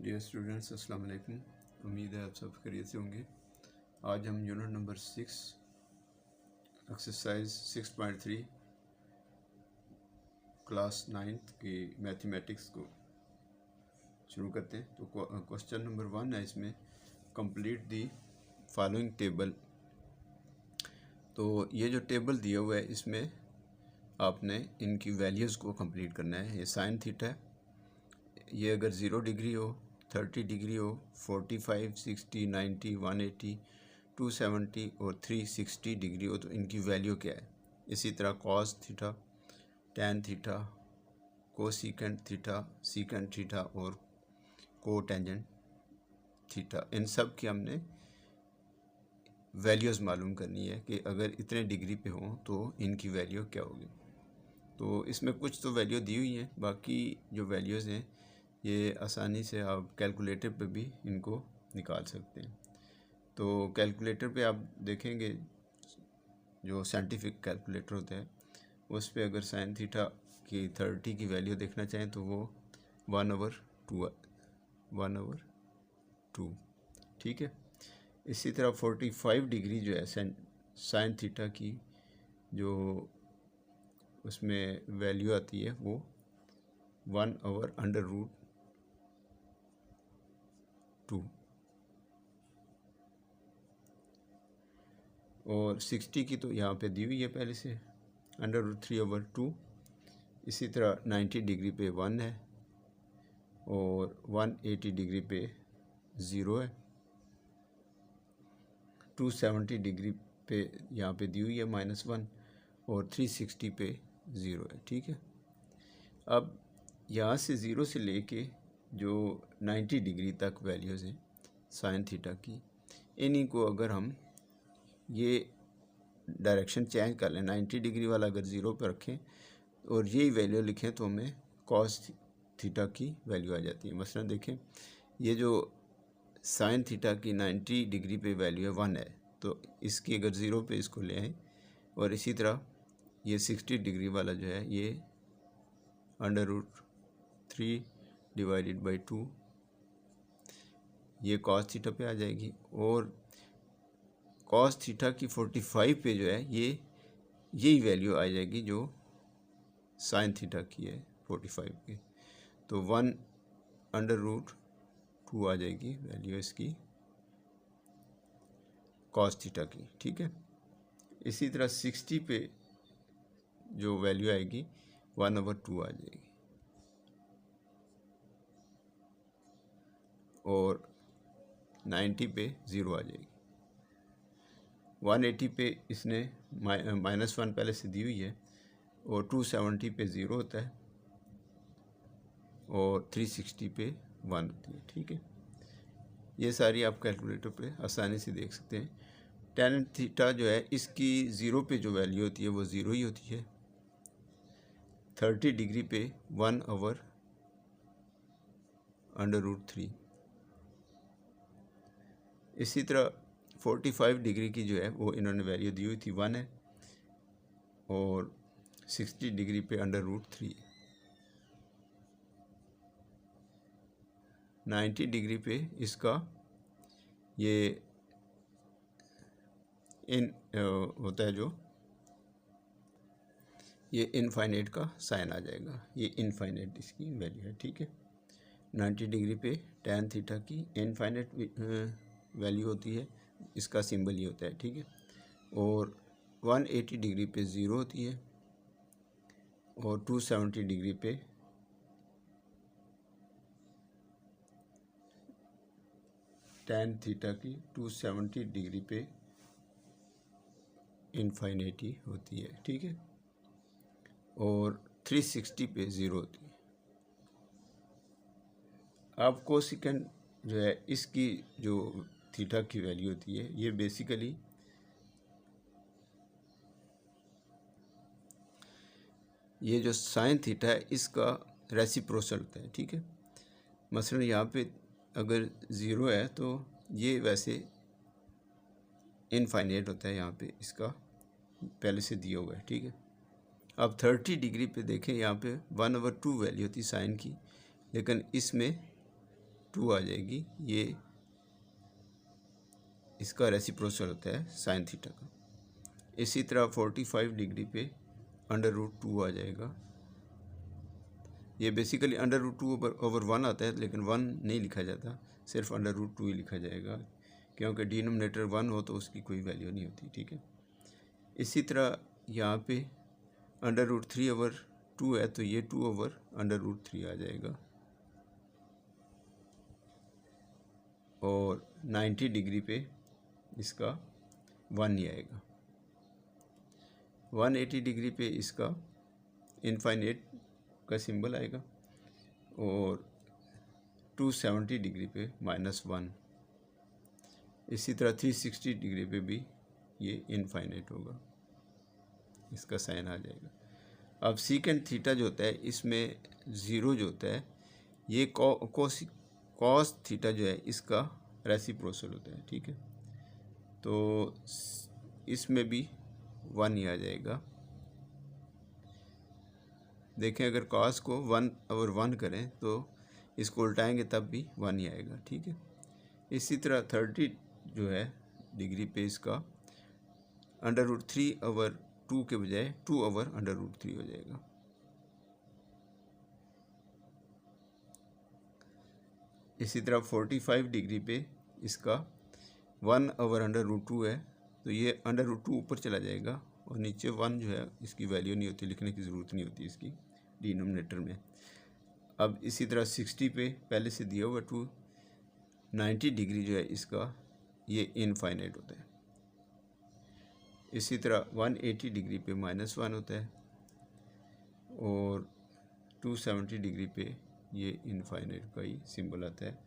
Dear students, अस्सलाम वालेकुम। उम्मीद है आप सब खैरियत से होंगे। आज हम unit number 6 exercise 6.3 class 9th की मैथमेटिक्स को शुरू करते हैं। तो क्वेश्चन नंबर 1 है इसमें, कंप्लीट दी फॉलोइंग टेबल। तो ये जो टेबल दिया हुआ है इसमें आपने इनकी वैल्यूज़ को कंप्लीट करना है। ये साइन थीटा है, ये अगर 0 डिग्री हो, 30 डिग्री हो, 45, 60, 90, 180, 270 और 360 डिग्री हो तो इनकी वैल्यू क्या है। इसी तरह cos theta, tan theta, cosecant theta, secant theta और कोटेंजेंट थीटा, इन सब की हमने वैल्यूज़ मालूम करनी है कि अगर इतने डिग्री पे हों तो इनकी वैल्यू क्या होगी। तो इसमें कुछ तो वैल्यू दी हुई है, बाकी जो वैल्यूज़ हैं ये आसानी से आप कैलकुलेटर पे भी इनको निकाल सकते हैं। तो कैलकुलेटर पे आप देखेंगे, जो साइंटिफिक कैलकुलेटर होता है उस पे अगर साइन थीटा की 30 की वैल्यू देखना चाहें तो वो 1/2, ठीक है। इसी तरह 45 डिग्री जो है साइन थीटा की जो उसमें वैल्यू आती है वो 1/√2। और 60 की तो यहाँ पे दी हुई है पहले से, √3/2। इसी तरह 90 डिग्री पे 1 है और 180 डिग्री पे 0 है। 270 डिग्री पे यहाँ पे दी हुई है -1 और 360 पे 0 है, ठीक है। अब यहाँ से 0 से लेके जो 90 डिग्री तक वैल्यूज़ हैं साइन थीटा की, इन्हीं को अगर हम ये डायरेक्शन चेंज कर लें, 90 डिग्री वाला अगर 0 पर रखें और यही वैल्यू लिखें तो हमें कॉस थीटा की वैल्यू आ जाती है। मसलन देखें, ये जो साइन थीटा की 90 डिग्री पे वैल्यू है 1 है, तो इसकी अगर 0 पे इसको ले आएँ और इसी तरह ये 60 डिग्री वाला जो है ये √3/2 ये कॉस थीटा पे आ जाएगी। और कॉस थीटा की 45 पे जो है ये यही वैल्यू आ जाएगी जो साइन थीटा की है 45 की, तो 1/√2 आ जाएगी वैल्यू इसकी कॉस थीटा की, ठीक है। इसी तरह 60 पे जो वैल्यू आएगी 1/2 आ जाएगी और 90 पे 0 आ जाएगी। 180 पे इसने -1 पहले से दी हुई है और 270 पे 0 होता है और 360 पे 1 होती है, ठीक है। ये सारी आप कैलकुलेटर पे आसानी से देख सकते हैं। टैन थीटा जो है इसकी 0 पे जो वैल्यू होती है वो 0 ही होती है। 30 डिग्री पे 1/√3। इसी तरह 45 डिग्री की जो है वो इन्होंने वैल्यू दी हुई थी 1 है और 60 डिग्री पे √3। 90 डिग्री पे इसका ये होता है जो ये इनफाइनाइट का साइन आ जाएगा, ये इनफाइनाइट इसकी वैल्यू है, ठीक है। 90 डिग्री पे टैन थीटा की इनफाइनाइट वैल्यू होती है, इसका सिंबल ये होता है, ठीक है। और 180 डिग्री पे 0 होती है और 270 डिग्री पे टैन थीटा की 270 डिग्री पे इनफाइनाइटी होती है, ठीक है। और 360 पे 0 होती है। अब कोसिकेंट जो है इसकी जो थीटा की वैल्यू होती है ये बेसिकली ये जो साइन थीटा है इसका रेसिप्रोकल होता है, ठीक है। मसलन यहाँ पे अगर 0 है तो ये वैसे इनफाइनाइट होता है, यहाँ पे इसका पहले से दिया हुआ है, ठीक है। अब 30 डिग्री पे देखें, यहाँ पे 1/2 वैल्यू होती है साइन की, लेकिन इसमें 2 आ जाएगी। ये इसका रेसिप्रोकल होता है साइन थीटा का। इसी तरह 45 डिग्री पे √2 आ जाएगा। ये बेसिकली √2 ओवर 1 आता है, लेकिन 1 नहीं लिखा जाता, सिर्फ √2 ही लिखा जाएगा, क्योंकि डिनोमिनेटर 1 हो तो उसकी कोई वैल्यू नहीं होती, ठीक है। इसी तरह यहाँ पे √3 ओवर 2 है, तो ये 2 ओवर √3 आ जाएगा। और 90 डिग्री पे इसका 1 ही आएगा। 180 डिग्री पे इसका इनफाइनाइट का सिंबल आएगा। और 270 डिग्री पे -1। इसी तरह 360 डिग्री पे भी ये इनफाइनाइट होगा, इसका साइन आ जाएगा। अब सीकेंट थीटा जो होता है, इसमें 0 जो होता है, ये कॉस थीटा जो है इसका रेसिप्रोकल होता है, ठीक है। तो इसमें भी 1 ही आ जाएगा। देखें, अगर कॉस को 1 ओवर 1 करें तो इसको उल्टाएंगे तब भी 1 ही आएगा, ठीक है। इसी तरह 30 जो है डिग्री पे इसका √3 ओवर 2 के बजाय 2 ओवर √3 हो जाएगा। इसी तरह 45 डिग्री पे इसका 1 ओवर √2 है, तो ये √2 ऊपर चला जाएगा और नीचे 1 जो है इसकी वैल्यू नहीं होती, लिखने की ज़रूरत नहीं होती इसकी डिनोमिनेटर में। अब इसी तरह 60 पे पहले से दिया हुआ 90 डिग्री जो है इसका ये इनफाइनाइट होता है। इसी तरह 180 डिग्री पे -1 होता है और 270 डिग्री पे ये इनफाइनाइट का ही सिंबल आता है।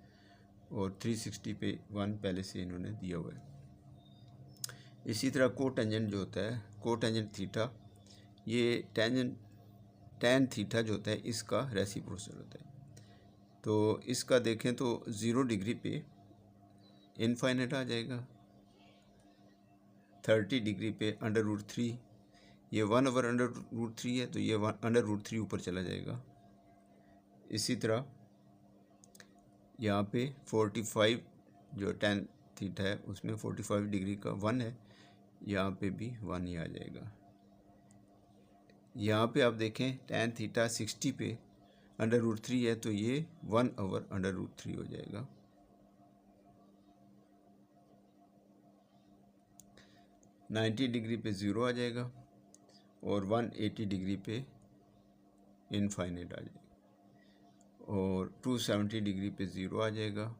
और 360 पे 1 पहले से इन्होंने दिया हुआ है। इसी तरह कोटेंजेंट जो होता है, कोटेंजेंट थीटा, ये टैन थीटा जो होता है इसका रेसिप्रोकल होता है। तो इसका देखें तो 0 डिग्री पे इनफाइनाइट आ जाएगा। 30 डिग्री पे √3, ये 1 ओवर √3 है, तो ये √3 ऊपर चला जाएगा। इसी तरह यहाँ पे 45 जो टैन थीटा है उसमें 45 डिग्री का 1 है, यहाँ पे भी 1 ही आ जाएगा। यहाँ पे आप देखें टैन थीटा 60 पे √3 है, तो ये 1 ओवर √3 हो जाएगा। $90 डिग्री पे 0 आ जाएगा और 180 डिग्री पे इनफाइनाइट आ जाएगा। और 270 डिग्री पे 0 आ जाएगा।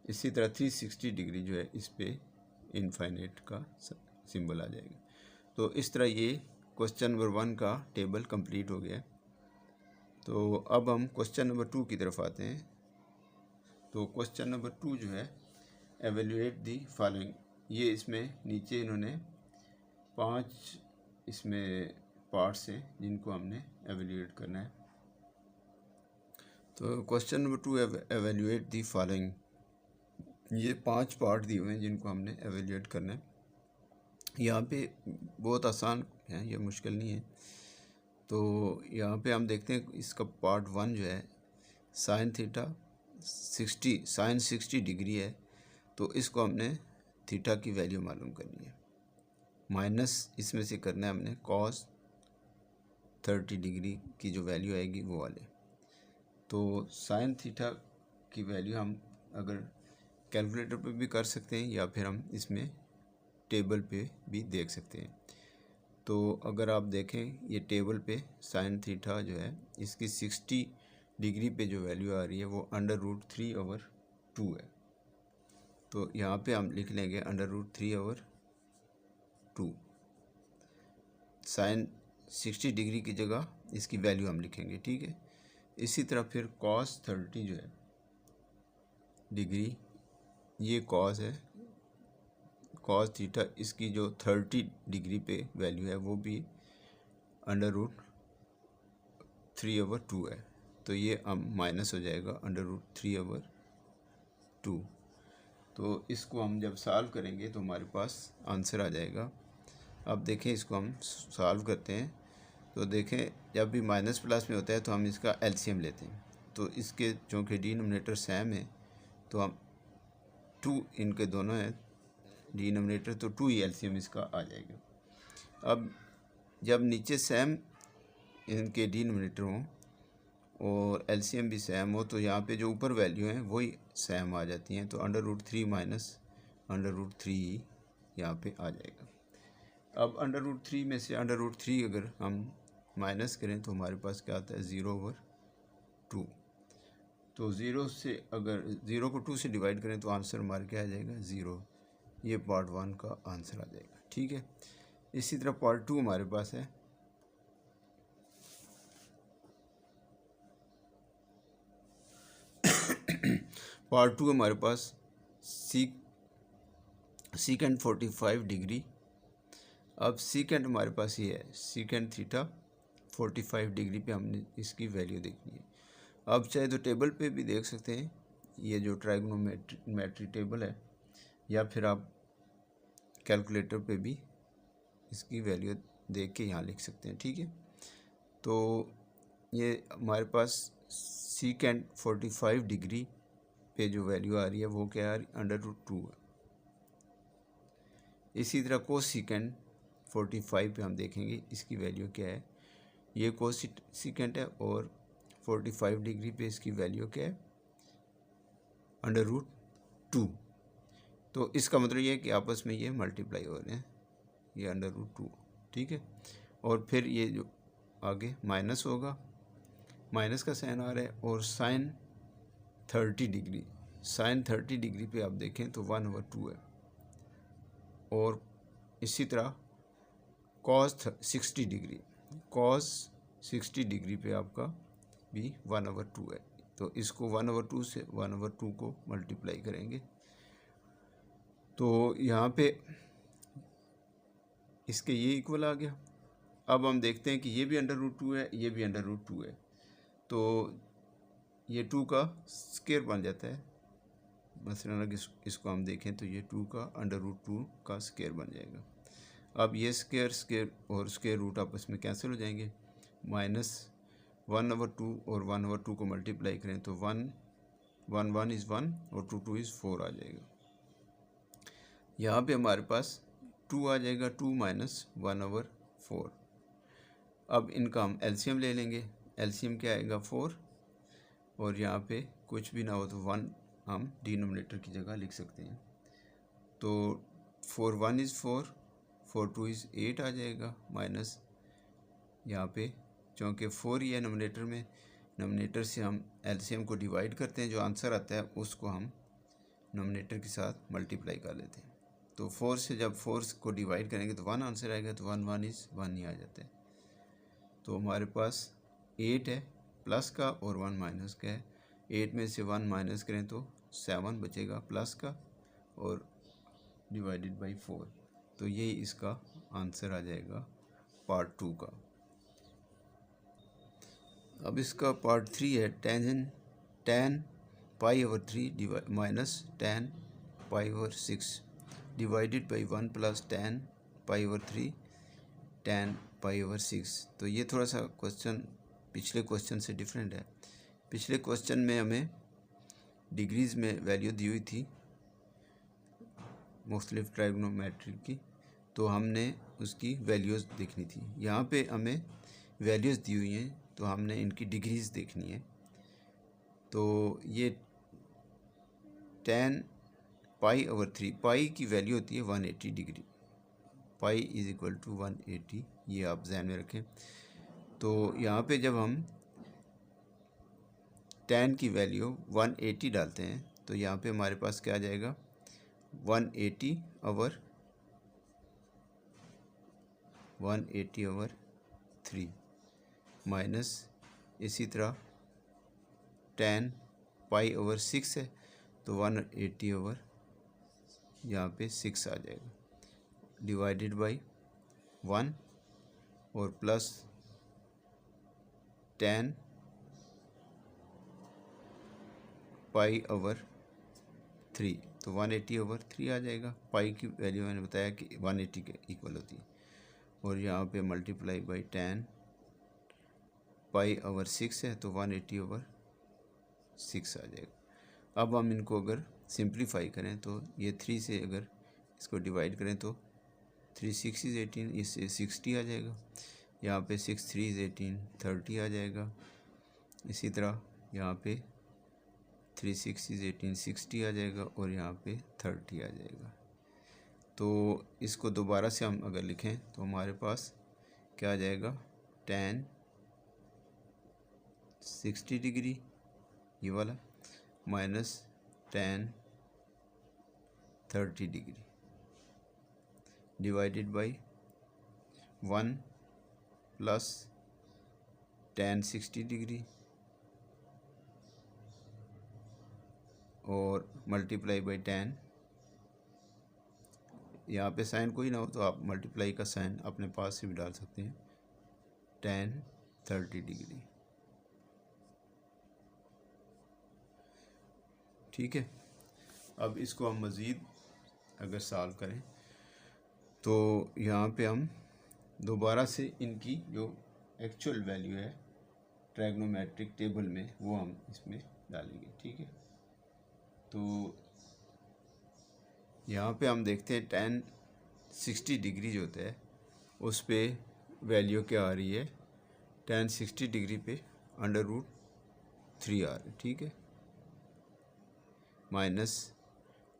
इसी तरह 360 डिग्री जो है इस पे इनफाइनाइट का सिंबल आ जाएगा। तो इस तरह ये क्वेश्चन नंबर 1 का टेबल कंप्लीट हो गया। तो अब हम क्वेश्चन नंबर 2 की तरफ आते हैं। तो क्वेश्चन नंबर 2 जो है, एवेल्यूएट दी फॉलोइंग, ये इसमें नीचे इन्होंने 5 इसमें पार्ट्स हैं जिनको हमने एवेल्यूएट करना है। तो question number 2, evaluate the following, ये 5 पार्ट दिए हुए हैं जिनको हमने एवेल्यूएट करना है। यहाँ पे बहुत आसान है, ये मुश्किल नहीं है। तो यहाँ पे हम देखते हैं इसका पार्ट 1 जो है, साइन थीटा 60 डिग्री है, तो इसको हमने थीटा की वैल्यू मालूम करनी है। माइनस इसमें से करना है हमने कॉस 30 डिग्री की जो वैल्यू आएगी वो वाले। तो साइन थीटा की वैल्यू हम अगर कैलकुलेटर पे भी कर सकते हैं या फिर हम इसमें टेबल पे भी देख सकते हैं। तो अगर आप देखें ये टेबल पे साइन थीटा जो है इसकी 60 डिग्री पे जो वैल्यू आ रही है वो √3 ओवर 2 है। तो यहाँ पे हम लिख लेंगे √3 ओवर 2। साइन 60 डिग्री की जगह इसकी वैल्यू हम लिखेंगे, ठीक है। इसी तरह फिर कॉस 30 जो है डिग्री, ये कॉस है, कॉस थीटा, इसकी जो 30 डिग्री पे वैल्यू है वो भी √3 ओवर 2 है। तो ये अब माइनस हो जाएगा √3 ओवर 2। तो इसको हम जब सॉल्व करेंगे तो हमारे पास आंसर आ जाएगा। अब देखें इसको हम सॉल्व करते हैं। तो देखें जब भी माइनस प्लस में होता है तो हम इसका एलसीएम लेते हैं। तो इसके चूँकि डिनोमिनेटर सेम है तो हम 2 इनके दोनों हैं डिनोमिनेटर, तो 2 ही एलसीएम इसका आ जाएगा। अब जब नीचे सेम इनके डिनोमिनेटर हों और एलसीएम भी सेम हो तो यहाँ पे जो ऊपर वैल्यू हैं वही सेम आ जाती हैं, तो √3 माइनस √3 यहाँ पे आ जाएगा। अब √3 में से √3 अगर हम माइनस करें तो हमारे पास क्या आता है 0/2। तो 0 से अगर 0 को 2 से डिवाइड करें तो आंसर हमारा क्या आ जाएगा 0। ये पार्ट 1 का आंसर आ जाएगा। ठीक है, इसी तरह पार्ट 2 हमारे पास है। पार्ट 2 हमारे पास सीकेंड 45 डिग्री। अब सीकेंड हमारे पास ये है सीकेंड थीटा 45 डिग्री पे हमने इसकी वैल्यू देखनी है। अब चाहे तो टेबल पे भी देख सकते हैं, ये जो ट्राइगोनोमेट्री टेबल है, या फिर आप कैलकुलेटर पे भी इसकी वैल्यू देख के यहाँ लिख सकते हैं। ठीक है, तो ये हमारे पास सीकेंड 45 डिग्री पे जो वैल्यू आ रही है वो क्या आ रही है √2 है। इसी तरह कोसीकेंड 45 पे हम देखेंगे इसकी वैल्यू क्या है, ये कोसीकेंड है और 45 डिग्री पे इसकी वैल्यू क्या है √2। तो इसका मतलब ये है कि आपस में ये मल्टीप्लाई हो रहे हैं, ये √2। ठीक है, और फिर ये जो आगे माइनस होगा, माइनस का साइन आ रहा है, और साइन 30 डिग्री पे आप देखें तो 1/2 है। और इसी तरह cos 60 डिग्री पे आपका भी 1/2 है। तो इसको 1/2 से 1/2 को मल्टीप्लाई करेंगे तो यहाँ पे इसके ये इक्वल आ गया। अब हम देखते हैं कि ये भी √2 है, ये भी √2 है, तो ये 2 का स्क्वायर बन जाता है। मसलन अगर इसको हम देखें तो ये 2 का √2 का स्क्वायर बन जाएगा। अब ये स्क्वायर और स्क्वायर रूट आपस में कैंसिल हो जाएंगे, -1/2 और 1/2 को मल्टीप्लाई करें तो 1 इज़ 1 और 2 इज़ 4 आ जाएगा। यहाँ पे हमारे पास 2 आ जाएगा, 2 माइनस 1/4। अब इनका हम एलसीएम ले लेंगे, एलसीएम क्या आएगा 4, और यहाँ पे कुछ भी ना हो तो 1 हम डिनोमिनेटर की जगह लिख सकते हैं। तो 4 1 इज़ 4, 4 2 इज़ 8 आ जाएगा, माइनस यहाँ पे चूँकि 4 ही है नोमिनेटर में, नोमिनेटर से हम एलसीएम को डिवाइड करते हैं, जो आंसर आता है उसको हम नोमिनेटर के साथ मल्टीप्लाई कर लेते हैं। तो 4 से जब 4 को डिवाइड करेंगे तो 1 आंसर आएगा, तो 1 1 इज़ 1 ही आ जाता है। तो हमारे पास 8 है प्लस का और 1 माइनस का है। 8 में से 1 माइनस करें तो 7 बचेगा प्लस का, और डिवाइडेड बाई 4। तो यही इसका आंसर आ जाएगा पार्ट 2 का। अब इसका पार्ट 3 है tan π/3 minus tan π/6 divided by 1 plus tan π/3 tan π/6। तो ये थोड़ा सा क्वेश्चन पिछले क्वेश्चन से डिफरेंट है। पिछले क्वेश्चन में हमें डिग्रीज़ में वैल्यू दी हुई थी मुख्तलिफ ट्राइगोनोमेट्री की, तो हमने उसकी वैल्यूज़ देखनी थी। यहाँ पे हमें वैल्यूज़ दी हुई हैं तो हमने इनकी डिग्रीज़ देखनी है। तो ये tan π/3, पाई की वैल्यू होती है 180 degree, pi is equal to 180, ये आप ध्यान में रखें। तो यहाँ पे जब हम tan की वैल्यू 180 डालते हैं तो यहाँ पे हमारे पास क्या आ जाएगा 180/3 माइनस इसी तरह tan π/6 है तो 180 यहाँ पे 6 आ जाएगा, डिवाइडेड बाई 1 और प्लस tan π/3 तो 180/3 आ जाएगा। पाई की वैल्यू मैंने बताया कि 180 के इक्वल होती है, और यहाँ पे मल्टीप्लाई बाई tan π/6 है तो 180/3 6 आ जाएगा। अब हम इनको अगर सिंप्लीफाई करें तो ये 3 से अगर इसको डिवाइड करें तो 3 6 इज़ 18, इससे 60 आ जाएगा। यहाँ पे 6 3 इज़ 18, 30 आ जाएगा। इसी तरह यहाँ पे 3 6 इज़ 18, 60 आ जाएगा और यहाँ पे 30 आ जाएगा। तो इसको दोबारा से हम अगर लिखें तो हमारे पास क्या आ जाएगा, tan 60 डिग्री ये वाला minus tan 30 degree divided by 1 plus tan 60 degree और मल्टीप्लाई बाई tan, यहाँ पे साइन कोई ना हो तो आप मल्टीप्लाई का साइन अपने पास से भी डाल सकते हैं, tan 30 डिग्री। ठीक है, अब इसको हम मज़ीद अगर सॉल्व करें तो यहाँ पे हम दोबारा से इनकी जो एक्चुअल वैल्यू है ट्रायगोनोमेट्रिक टेबल में वो हम इसमें डालेंगे। ठीक है, तो यहाँ पे हम देखते हैं tan 60 डिग्री जो होता है उस पे वैल्यू क्या आ रही है, tan 60 डिग्री पे √3 आ रही है। ठीक है, माइनस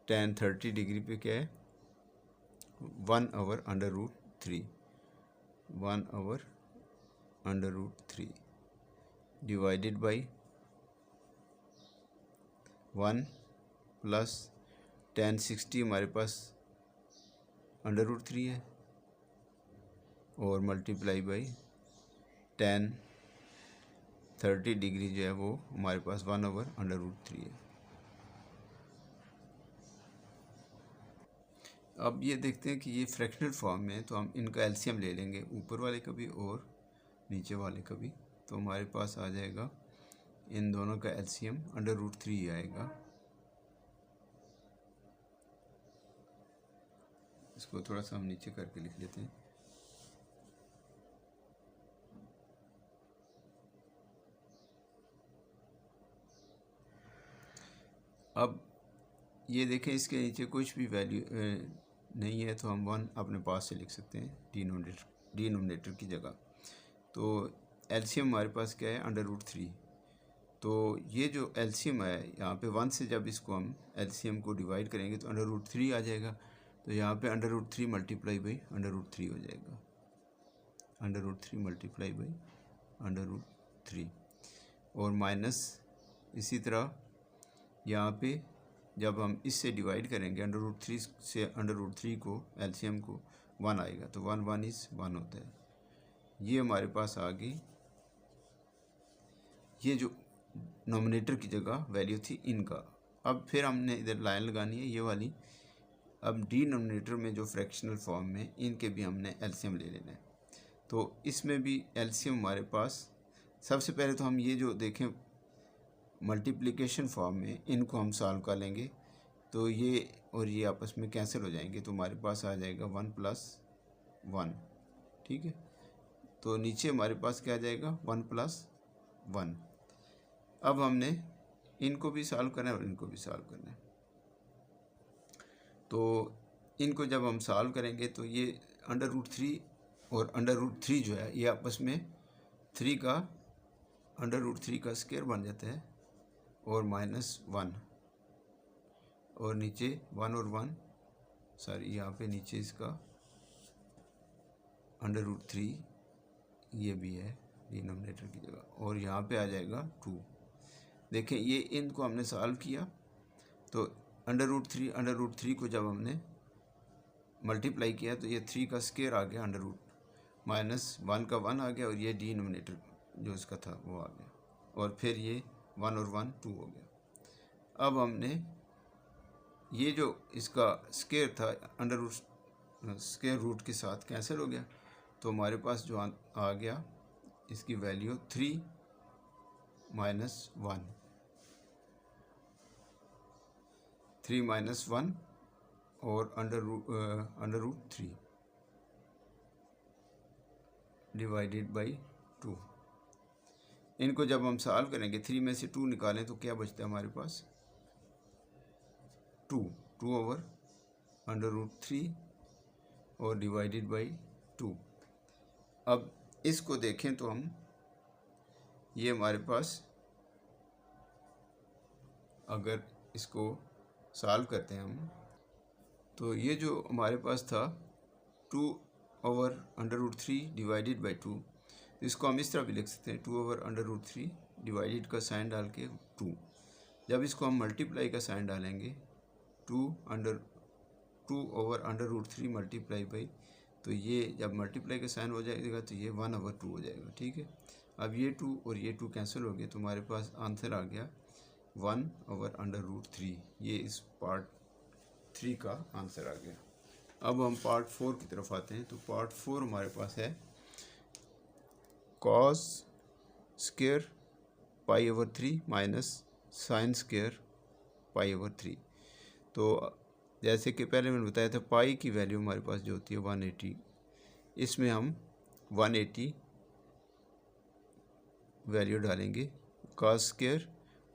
tan 30 डिग्री पे क्या है, 1/√3, 1/√3 डिवाइडेड बाई 1 प्लस tan 60 हमारे पास √3 है और मल्टीप्लाई बाई tan 30 डिग्री जो है वो हमारे पास 1/√3 है। अब ये देखते हैं कि ये फ्रैक्शनल फॉर्म में है तो हम इनका एलसीएम ले लेंगे, ऊपर वाले का भी और नीचे वाले का भी। तो हमारे पास आ जाएगा इन दोनों का एलसीएम √3 आएगा। इसको थोड़ा सा हम नीचे करके लिख लेते हैं। अब ये देखें इसके नीचे कुछ भी वैल्यू नहीं है तो हम 1 अपने पास से लिख सकते हैं डिनोमिनेटर की जगह। तो एलसीएम हमारे पास क्या है, √3। तो ये जो एलसीएम है यहाँ पे 1 से जब इसको हम एलसीएम को डिवाइड करेंगे तो √3 आ जाएगा। तो यहाँ पे √3 मल्टीप्लाई बाई √3 हो जाएगा, √3 मल्टीप्लाई बाई √3 और माइनस इसी तरह यहाँ पे जब हम इससे डिवाइड करेंगे √3 से √3 को एलसीएम को 1 आएगा तो 1 1 इज़ 1 होता है। ये हमारे पास आ गई, ये जो नोमिनेटर की जगह वैल्यू थी इनका। अब फिर हमने इधर लाइन लगानी है ये वाली। अब डिनोमिनेटर में जो फ्रैक्शनल फॉर्म में इनके भी हमने एलसीएम ले लेना है। तो इसमें भी एलसीएम हमारे पास, सबसे पहले तो हम ये जो देखें मल्टीप्लिकेशन फॉर्म में इनको हम सॉल्व कर लेंगे तो ये और ये आपस में कैंसिल हो जाएंगे तो हमारे पास आ जाएगा 1 + 1। ठीक है, तो नीचे हमारे पास क्या आ जाएगा, 1 + 1। अब हमने इनको भी सॉल्व करना है और इनको भी सॉल्व करना है। तो इनको जब हम सॉल्व करेंगे तो ये √3 और √3 जो है ये आपस में 3 का √3 का स्क्वायर बन जाता है और -1 और नीचे 1 और 1 सॉरी यहाँ पे नीचे इसका √3 ये भी है डिनोमिनेटर की जगह और यहाँ पे आ जाएगा 2। देखें ये इनको हमने सॉल्व किया तो √3 को जब हमने मल्टीप्लाई किया तो ये 3 का स्क्वायर आ गया, -1 का 1 आ गया और ये डिनोमिनेटर जो इसका था वो आ गया और फिर ये 1 और 1 2 हो गया। अब हमने ये जो इसका स्क्वायर था स्क्वायर रूट के साथ कैंसिल हो गया तो हमारे पास जो आ गया इसकी वैल्यू 3 - 1, 3 - 1 और √3 डिवाइडेड बाई 2। इनको जब हम सॉल्व करेंगे 3 में से 2 निकालें तो क्या बचता है हमारे पास 2 ओवर √3 और डिवाइडेड बाई 2। अब इसको देखें तो हम ये हमारे पास अगर इसको सॉल्व करते हैं हम तो ये जो हमारे पास था 2 ओवर √3 डिवाइडेड बाई 2, इसको हम इस तरह भी लिख सकते हैं 2 ओवर √3 डिवाइडेड का साइन डाल के 2। जब इसको हम मल्टीप्लाई का साइन डालेंगे 2 ओवर √3 मल्टीप्लाई बाई, तो ये जब मल्टीप्लाई का साइन हो जाएगा तो ये 1/2 हो जाएगा। ठीक है, अब ये 2 और ये 2 कैंसिल हो गए तो हमारे पास आंसर आ गया 1 ओवर √3। ये इस पार्ट 3 का आंसर आ गया। अब हम पार्ट 4 की तरफ आते हैं। तो पार्ट 4 हमारे पास है cos square π/3 minus sine square π/3। तो जैसे कि पहले मैंने बताया था पाई की वैल्यू हमारे पास जो होती है 180, इसमें हम 180 वैल्यू डालेंगे। Cos square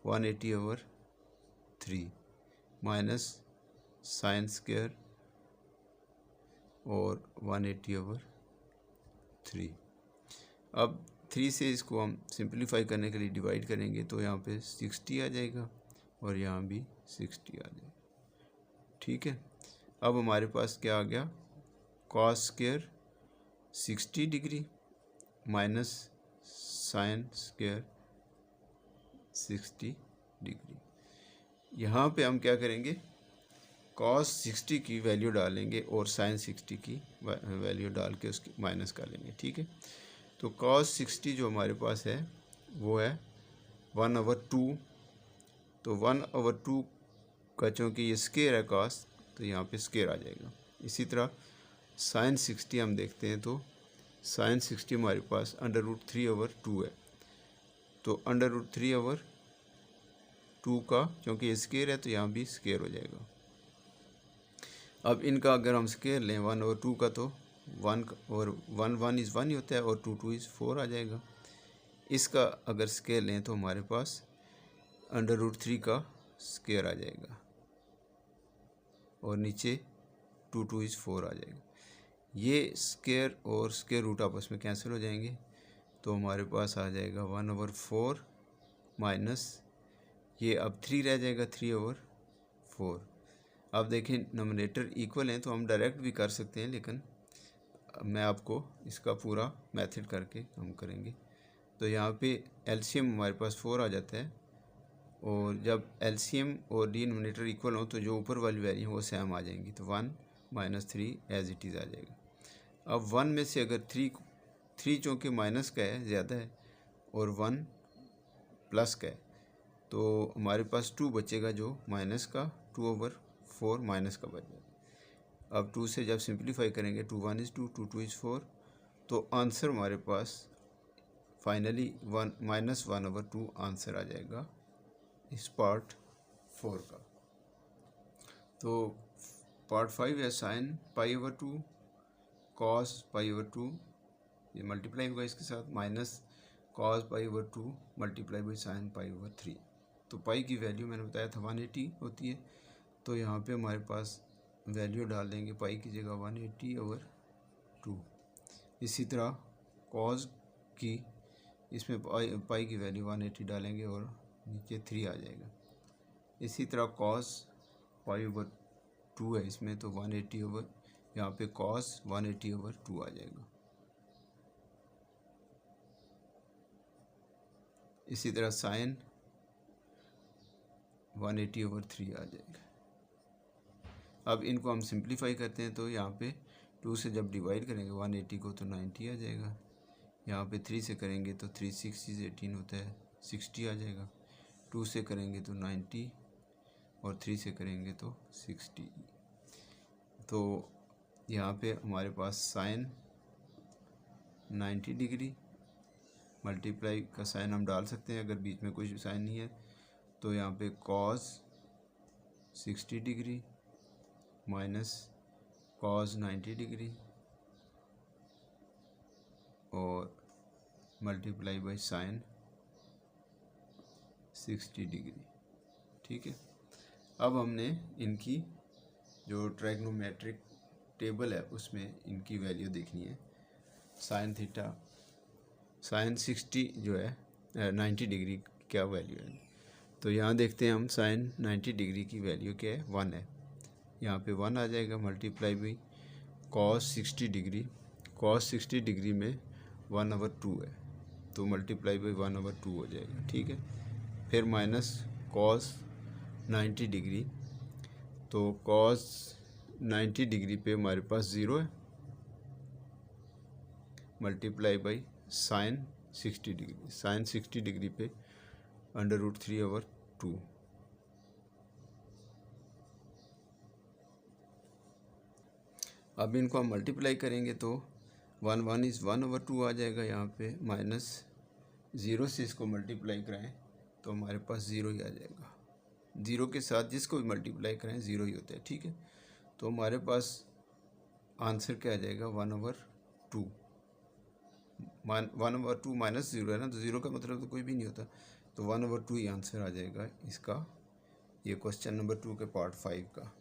180/3 minus sine square और 180/3। अब 3 से इसको हम सिंपलीफाई करने के लिए डिवाइड करेंगे तो यहाँ पे 60 आ जाएगा और यहाँ भी 60 आ जाएगा। ठीक है, अब हमारे पास क्या आ गया cos square 60 degree minus sine square 60 degree. यहाँ पे हम क्या करेंगे कॉस 60 की वैल्यू डालेंगे और साइन 60 की वैल्यू डाल के उसकी माइनस कर लेंगे। ठीक है, तो कॉस 60 जो हमारे पास है वो है 1/2। तो 1/2 का चूँकि ये स्क्वायर है कॉस, तो यहाँ पे स्क्वायर आ जाएगा। इसी तरह साइन 60 हम देखते हैं तो साइन 60 हमारे पास √3/2 है। तो √3/2 का चूँकि ये स्क्वायर है तो यहाँ भी स्क्वायर हो जाएगा। अब इनका अगर हम स्क्वायर लें 1/2 का तो 1 और 1 इज़ 1 ही होता है और 2 इज़ 4 आ जाएगा। इसका अगर स्क्वायर लें तो हमारे पास √3 का स्क्वायर आ जाएगा और नीचे 2 इज़ 4 आ जाएगा। ये स्क्वायर और स्क्वायर रूट आपस में कैंसिल हो जाएंगे तो हमारे पास आ जाएगा 1/4 माइनस ये अब 3 रह जाएगा 3/4। अब देखें नोमिनेटर इक्वल हैं तो हम डायरेक्ट भी कर सकते हैं, लेकिन मैं आपको इसका पूरा मेथड करके हम करेंगे। तो यहाँ पे एलसीएम हमारे पास 4 आ जाता है और जब एलसीएम और डिनोमिनेटर इक्वल हो तो जो ऊपर वाली वैल्यू है वो सेम आ जाएंगी। तो 1 - 3 एज इट इज़ आ जाएगा। अब 1 में से अगर 3 चूँकि माइनस का है ज़्यादा है और 1 प्लस का है तो हमारे पास 2 बचेगा जो माइनस का 2/4 माइनस का बच जाएगा। अब 2 से जब सिंप्लीफाई करेंगे 2 1 इज़ 2 2 इज़ 4, तो आंसर हमारे पास फाइनली 1 - 1/2 आंसर आ जाएगा इस पार्ट 4 का। तो पार्ट 5 है साइन π/2 कॉस π/2, ये मल्टीप्लाई होगा इसके साथ, minus cos π/2 multiply by sine π/3। तो पाई की वैल्यू मैंने बताया था 180 होती है, तो यहाँ पे हमारे पास वैल्यू डाल देंगे पाई की जगह 180/2। इसी तरह कॉस की इसमें पाई की वैल्यू 180 डालेंगे और नीचे 3 आ जाएगा। इसी तरह कॉस π/2 है इसमें तो 180 यहाँ पे कॉस 180/2 आ जाएगा। इसी तरह साइन 180/3 आ जाएगा। अब इनको हम सिंप्लीफाई करते हैं तो यहाँ पे 2 से जब डिवाइड करेंगे 180 को तो 90 आ जाएगा। यहाँ पे 3 से करेंगे तो 3 6 इज़ 18 होता है, 60 आ जाएगा। 2 से करेंगे तो 90 और 3 से करेंगे तो 60। तो यहाँ पे हमारे पास साइन 90 डिग्री मल्टीप्लाई का साइन हम डाल सकते हैं अगर बीच में कोई साइन नहीं है, तो यहाँ पे cos 60 degree minus cos 90 degree और मल्टीप्लाई बाई साइन 60 डिग्री। ठीक है, अब हमने इनकी जो ट्राइग्नोमेट्रिक टेबल है उसमें इनकी वैल्यू देखनी है। साइन थीटा, साइन 60 जो है 90 डिग्री क्या वैल्यू है, तो यहाँ देखते हैं हम साइन 90 डिग्री की वैल्यू क्या है, 1 है। यहाँ पे 1 आ जाएगा, multiply by cos 60 degree, cos 60 degree में 1/2 है, तो मल्टीप्लाई बाई 1/2 हो जाएगा। ठीक है, फिर माइनस कॉस 90 डिग्री, तो कॉस 90 डिग्री पे हमारे पास 0 है, multiply by sine 60 degree, sine 60 degree पे √3/2। अब इनको हम मल्टीप्लाई करेंगे तो 1 इज़ 1/2 आ जाएगा। यहाँ पे माइनस 0 से इसको मल्टीप्लाई कराएं तो हमारे पास 0 ही आ जाएगा। 0 के साथ जिसको भी मल्टीप्लाई करें 0 ही होता है। ठीक है, तो हमारे पास आंसर क्या आ जाएगा, 1/2। 1/2 माइनस 0 है ना, तो 0 का मतलब तो कोई भी नहीं होता, तो 1/2 ही आंसर आ जाएगा इसका, ये क्वेश्चन नंबर 2 के पार्ट 5 का।